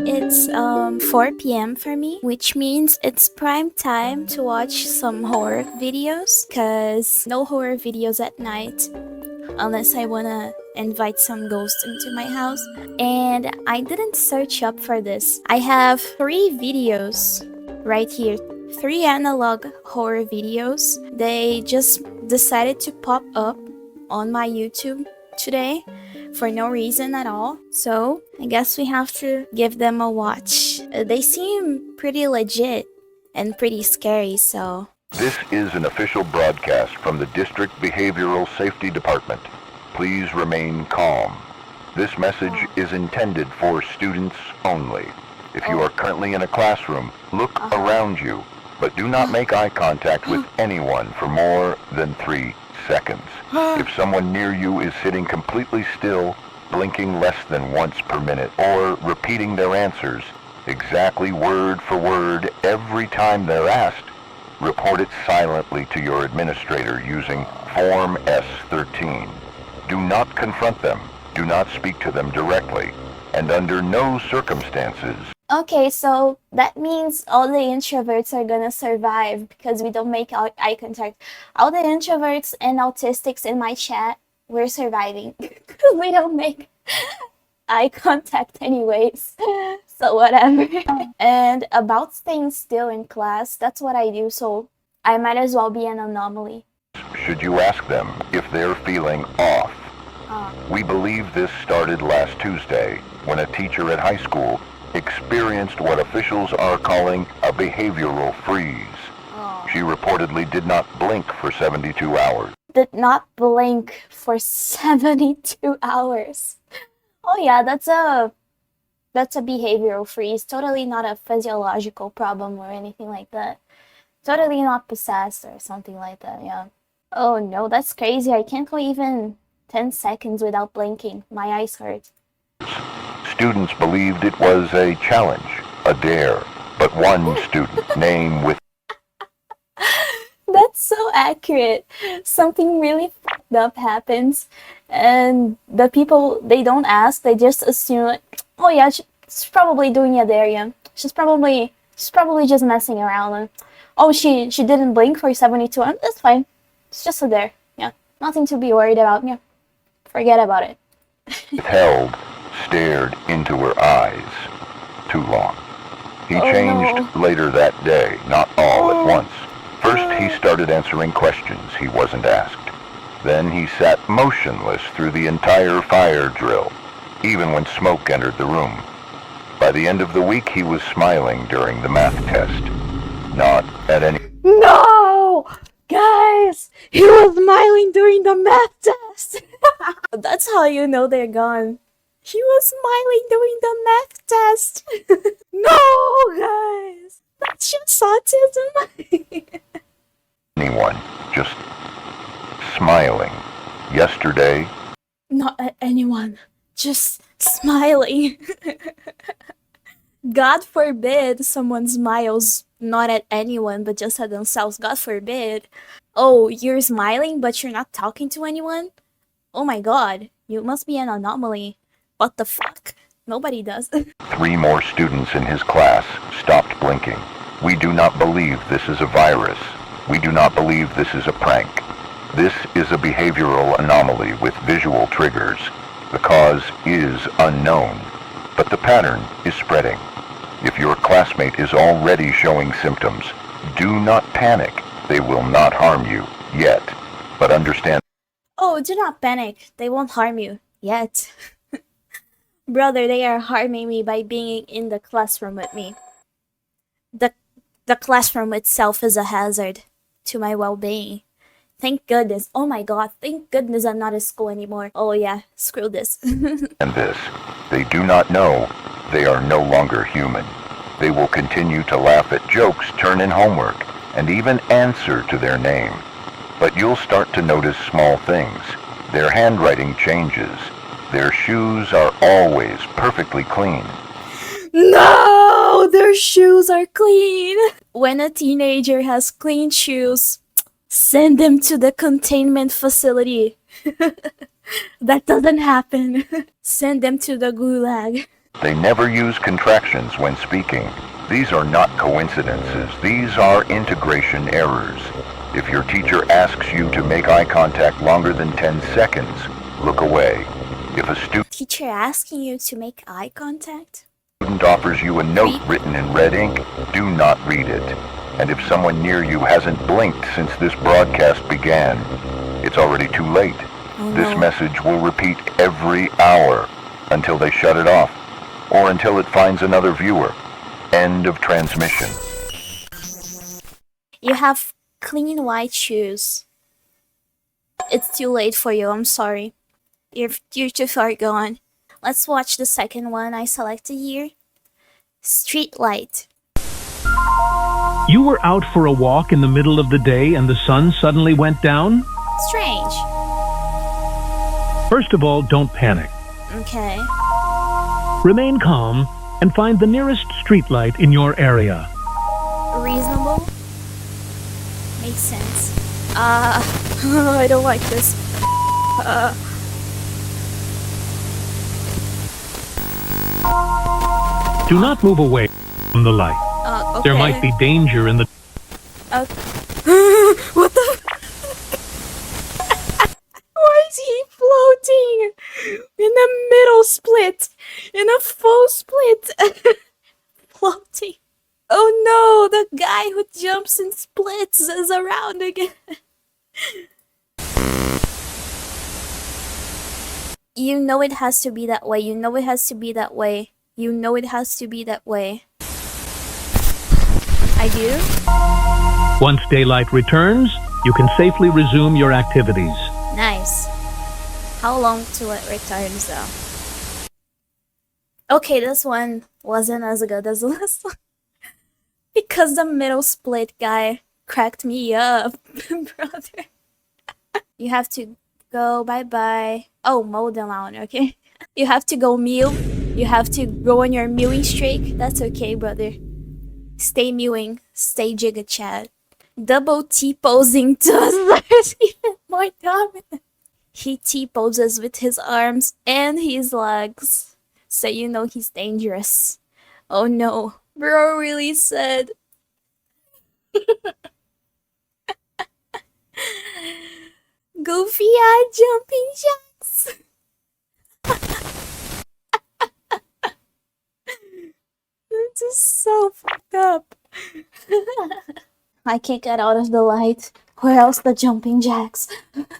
It's 4 p.m. for me, which means it's prime time to watch some horror videos, cause no horror videos at night unless I wanna invite some ghosts into my house. And I didn't search up for this. I have 3 videos right here. 3 analog horror videos. They just decided to pop up on my YouTube today for no reason at all. So I guess we have to give them a watch. They seem pretty legit and pretty scary, so. This is an official broadcast from the District Behavioral Safety Department. Please remain calm. This message is intended for students only. If you are currently in a classroom, look around you, but do not make eye contact with anyone for more than 3 seconds. If someone near you is sitting completely still, blinking less than once per minute, or repeating their answers exactly word for word every time they're asked, report it silently to your administrator using Form S13. Do not confront them, do not speak to them directly, and under no circumstances. Okay, so that means all the introverts are gonna survive because we don't make eye contact. All the introverts and autistics in my chat, we're surviving because we don't make eye contact anyways. So whatever. And about staying still in class, that's what I do, so I might as well be an anomaly. Should you ask them if they're feeling off? We believe this started last Tuesday when a teacher at high school experienced what officials are calling a behavioral freeze. She reportedly did not blink for 72 hours. Did not blink for 72 hours. Oh yeah, that's a behavioral freeze. Totally not a physiological problem or anything like that. Totally not possessed or something like that, yeah. Oh no, that's crazy. I can't go even 10 seconds without blinking. My eyes hurt. Students believed it was a challenge, a dare, but one student, name with... That's so accurate. Something really fucked up happens, and the people, they don't ask, they just assume, like, oh yeah, she's probably doing a dare, yeah. She's probably just messing around. Oh, she didn't blink for 72 hours. That's fine. It's just a dare, yeah. Nothing to be worried about, yeah. Forget about it. Held, stared into her eyes. Too long. He changed later that day, not all at once. First, he started answering questions he wasn't asked. Then he sat motionless through the entire fire drill, even when smoke entered the room. By the end of the week, he was smiling during the math test. Not at any... No! Guys! He was smiling during the math test! That's how you know they're gone. He was smiling during the math test! No, guys! That's just autism! anyone, just smiling. Yesterday... Not at anyone. Just smiling. God forbid someone smiles not at anyone but just at themselves. God forbid. Oh, you're smiling but you're not talking to anyone? Oh my god, you must be an anomaly. What the fuck? Nobody does. 3 more students in his class stopped blinking. We do not believe this is a virus. We do not believe this is a prank. This is a behavioral anomaly with visual triggers. The cause is unknown, but the pattern is spreading. If your classmate is already showing symptoms, do not panic. They will not harm you yet, but understand. Oh, do not panic. They won't harm you yet. Brother, they are harming me by being in the classroom with me. The classroom itself is a hazard to my well-being. Thank goodness. Oh my god, thank goodness I'm not at school anymore. Oh yeah, screw this. And this, they do not know they are no longer human. They will continue to laugh at jokes, turn in homework, and even answer to their name. But you'll start to notice small things. Their handwriting changes. Their shoes are always perfectly clean. No, their shoes are clean. When a teenager has clean shoes, send them to the containment facility. That doesn't happen. Send them to the gulag. They never use contractions when speaking. These are not coincidences. These are integration errors. If your teacher asks you to make eye contact longer than 10 seconds, look away. If a Teacher asking you to make eye contact? student offers you a note written in red ink, do not read it. And if someone near you hasn't blinked since this broadcast began, it's already too late. Oh, This no. message will repeat every hour until they shut it off, or until it finds another viewer. End of transmission. You have clean white shoes. It's too late for you, I'm sorry. You're too far gone. Let's watch the second one I selected here. Streetlight. You were out for a walk in the middle of the day and the sun suddenly went down? Strange. First of all, don't panic. Okay. Remain calm and find the nearest streetlight in your area. Reasonable. Makes sense. I don't like this. Do not move away from the light. Okay. There might be danger in the... What the? Why is he floating in a middle split? In a full split? Floating. Oh no, the guy who jumps and splits is around again. You know it has to be that way. You know it has to be that way. You know it has to be that way. I do? Once daylight returns, you can safely resume your activities. Nice. How long till it returns though? Okay, this one wasn't as good as the last one. Because the middle split guy cracked me up, brother. You have to go bye-bye. Oh, mow the lawn, okay? You have to go mew. You have to go on your mewing streak. That's okay, brother. Stay mewing. Stay Jigga Chad. Double T-posing to us even more dominant. He T-poses with his arms and his legs. So you know he's dangerous. Oh no. Bro really said. Goofy jumping jacks. This is so fucked up. I can't get out of the light, or else the jumping jacks.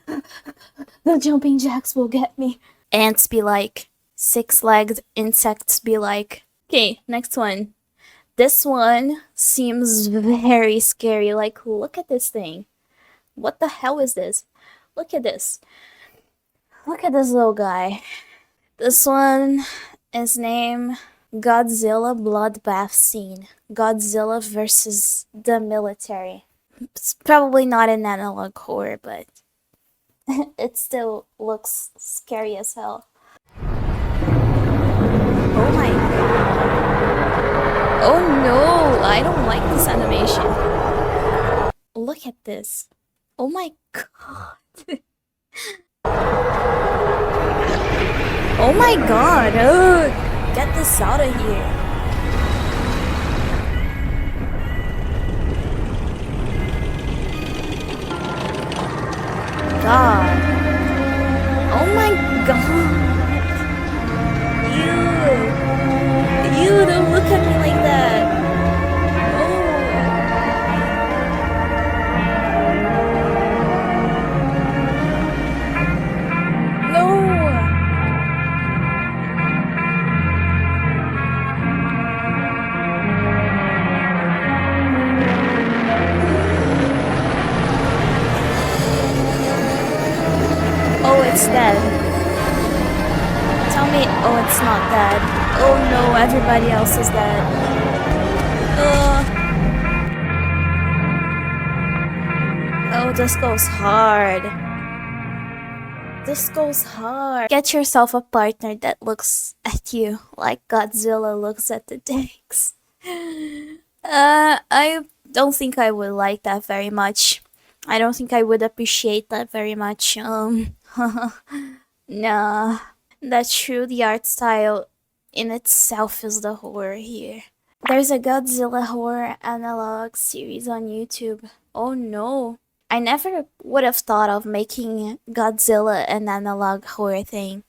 The jumping jacks will get me. Ants be like, six-legged insects be like. Okay, next one. This one seems very scary. Like, look at this thing. What the hell is this? Look at this. Look at this little guy. This one is named Godzilla bloodbath scene. Godzilla versus the military. It's probably not an analog horror, but it still looks scary as hell. Oh my god. Oh no, I don't like this animation. Look at this. Oh my god. Oh my god. Ugh. Get this out of here. God. Oh my god. You don't look at me like that. No. No. Oh, it's dead. Tell me, oh, it's not dead. Oh no, everybody else is dead. Oh, this goes hard. This goes hard. Get yourself a partner that looks at you like Godzilla looks at the tanks. I don't think I would like that very much. I don't think I would appreciate that very much. Nah. That's true, the art style in itself is the horror here. There's a Godzilla horror analog series on YouTube. Oh no. I never would have thought of making Godzilla an analog horror thing.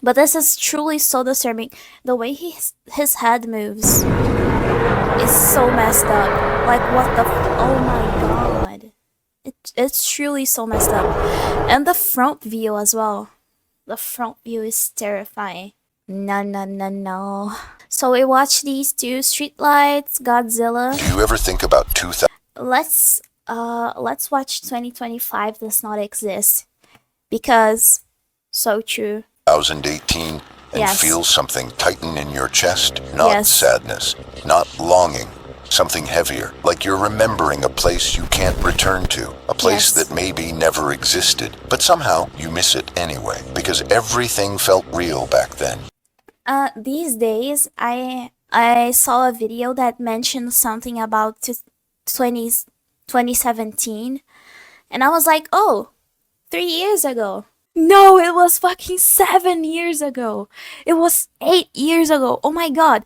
But this is truly so disturbing. The way his head moves is so messed up. Like, what the oh my god. It's truly so messed up. And the front view as well. The front view is terrifying. No. So we watched these two, Streetlights, Godzilla. Do you ever think about 2000? Let's watch 2025 Does Not Exist. Because, so true. 2018 and Yes. feel something tighten in your chest? Not Yes. sadness, not longing, something heavier, like you're remembering a place you can't return to, a place Yes. that maybe never existed, but somehow you miss it anyway, because everything felt real back then. These days, I saw a video that mentioned something about 2017, and I was like, oh, 3 years ago. No, it was fucking 7 years ago. It was 8 years ago. Oh my god.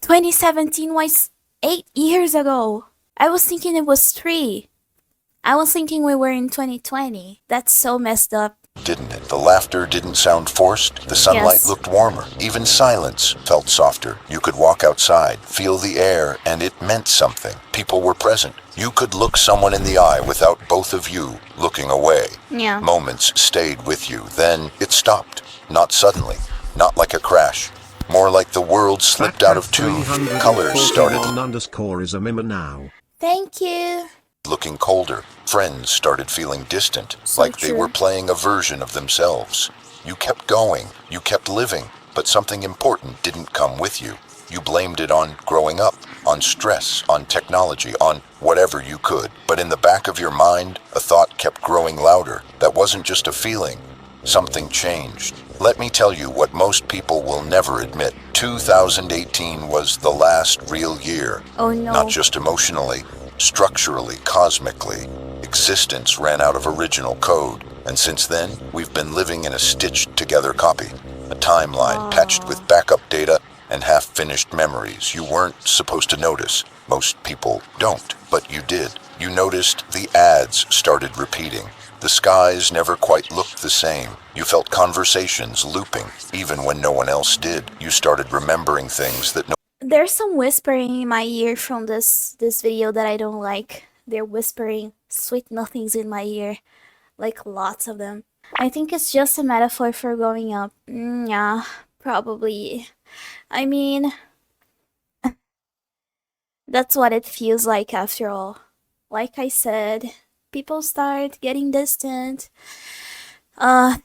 2017 was 8 years ago. I was thinking it was 3. I was thinking we were in 2020. That's so messed up. Didn't it? The laughter didn't sound forced. The sunlight Yes. looked warmer. Even silence felt softer. You could walk outside, feel the air, and it meant something. People were present. You could look someone in the eye without both of you looking away. Yeah. Moments stayed with you. Then it stopped. Not suddenly. Not like a crash. More like the world slipped out of tune. Colors started _ is a meme now. Thank you. looking colder. Friends started feeling distant, So like they true. were playing a version of themselves. You kept going, you kept living, but something important didn't come with you. You blamed it on growing up, on stress, on technology, on whatever you could. But in the back of your mind, a thought kept growing louder. That wasn't just a feeling. Something changed. Let me tell you what most people will never admit. 2018 was the last real year. Oh no. Not just emotionally, structurally, cosmically. Existence ran out of original code. And since then, we've been living in a stitched-together copy. A timeline patched with backup data and half-finished memories you weren't supposed to notice. Most people don't, but you did. You noticed the ads started repeating. The skies never quite looked the same. You felt conversations looping, even when no one else did. You started remembering things that no There's some whispering in my ear from this video that I don't like. They're whispering sweet nothings in my ear. Like lots of them. I think it's just a metaphor for growing up. Yeah, probably. I mean, that's what it feels like after all. Like I said, people start getting distant.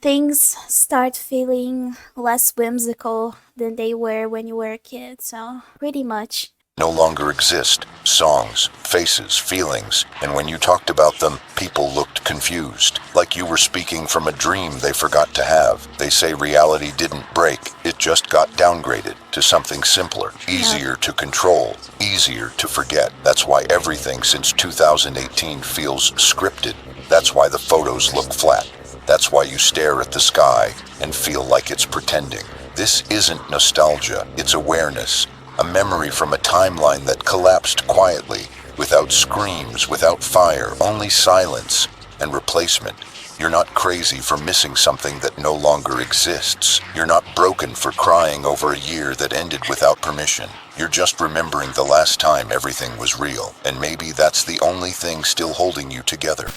Things start feeling less whimsical than they were when you were a kid, so pretty much. longer exist. Songs, faces, feelings. And when you talked about them, people looked confused. Like you were speaking from a dream they forgot to have. They say reality didn't break. It just got downgraded to something simpler, easier to control, easier to forget. That's why everything since 2018 feels scripted. That's why the photos look flat. That's why you stare at the sky and feel like it's pretending. This isn't nostalgia, it's awareness. A memory from a timeline that collapsed quietly, without screams, without fire, only silence and replacement. You're not crazy for missing something that no longer exists. You're not broken for crying over a year that ended without permission. You're just remembering the last time everything was real, and maybe that's the only thing still holding you together.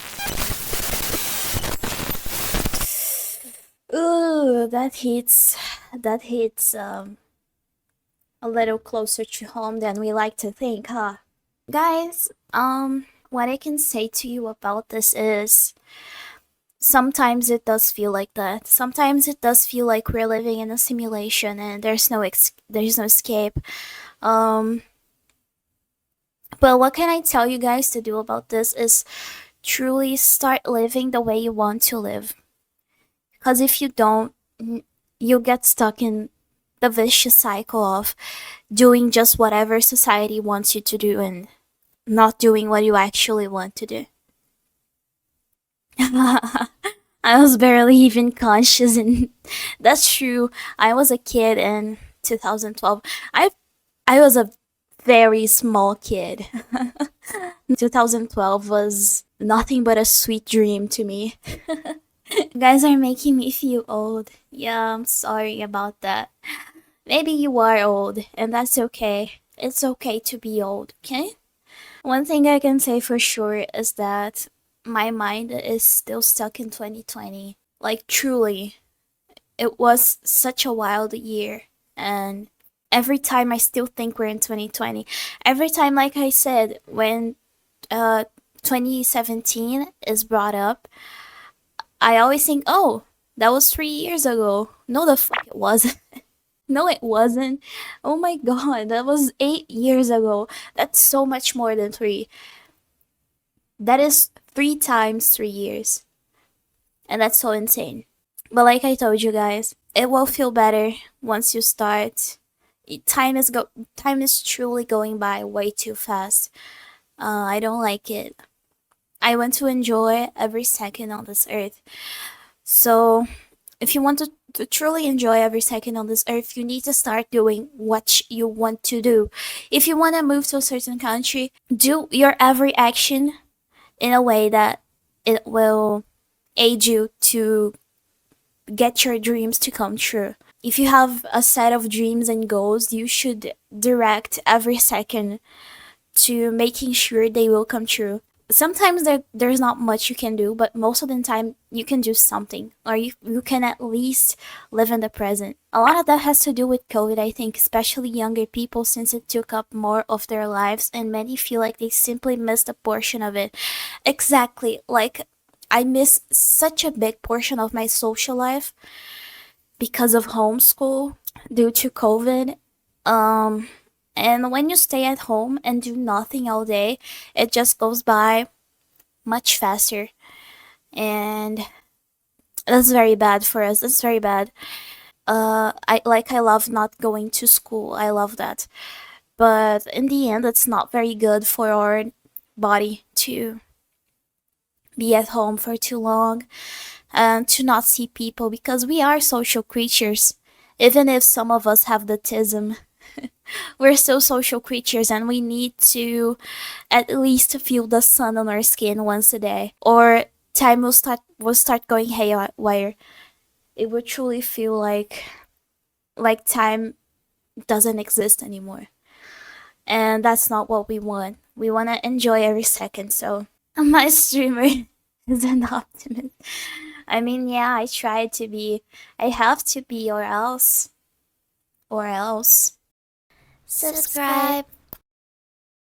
Ooh, that hits a little closer to home than we like to think, huh? Guys, what I can say to you about this is sometimes it does feel like that. Sometimes it does feel like we're living in a simulation and there's no escape. But what can I tell you guys to do about this is truly start living the way you want to live. Because if you don't, you'll get stuck in the vicious cycle of doing just whatever society wants you to do and not doing what you actually want to do. I was barely even conscious, and that's true. I was a kid in 2012. I was a very small kid. 2012 was nothing but a sweet dream to me. You guys are making me feel old. Yeah, I'm sorry about that. Maybe you are old, and that's okay. It's okay to be old, okay? One thing I can say for sure is that my mind is still stuck in 2020. Like, truly, it was such a wild year. And every time I still think we're in 2020. Every time, like I said, when 2017 is brought up, I always think, oh, that was 3 years ago. No, the fuck it wasn't. No, it wasn't. Oh my god, that was 8 years ago. That's so much more than three. That is 3 times 3 years. And that's so insane. But like I told you guys, it will feel better once you start. Time is truly going by way too fast. I don't like it. I want to enjoy every second on this earth. So if you want to truly enjoy every second on this earth, you need to start doing what you want to do. If you want to move to a certain country, do your every action in a way that it will aid you to get your dreams to come true. If you have a set of dreams and goals, you should direct every second to making sure they will come true. Sometimes there's not much you can do, but most of the time you can do something, or you can at least live in the present. A lot of that has to do with COVID, I think, especially younger people, since it took up more of their lives, and many feel like they simply missed a portion of it. Exactly, like I miss such a big portion of my social life because of homeschool due to COVID. Um, and when you stay at home and do nothing all day, it just goes by much faster. And that's very bad for us. That's very bad. I love not going to school. I love that. But in the end, it's not very good for our body to be at home for too long and to not see people, because we are social creatures. Even if some of us have the tism, we're still social creatures, and we need to at least feel the sun on our skin once a day, or time will start going haywire. It will truly feel like time doesn't exist anymore. And that's not what we want. We want to enjoy every second. So my streamer is an optimist. I mean, yeah, I try to be. I have to be, or else. Or else. Subscribe.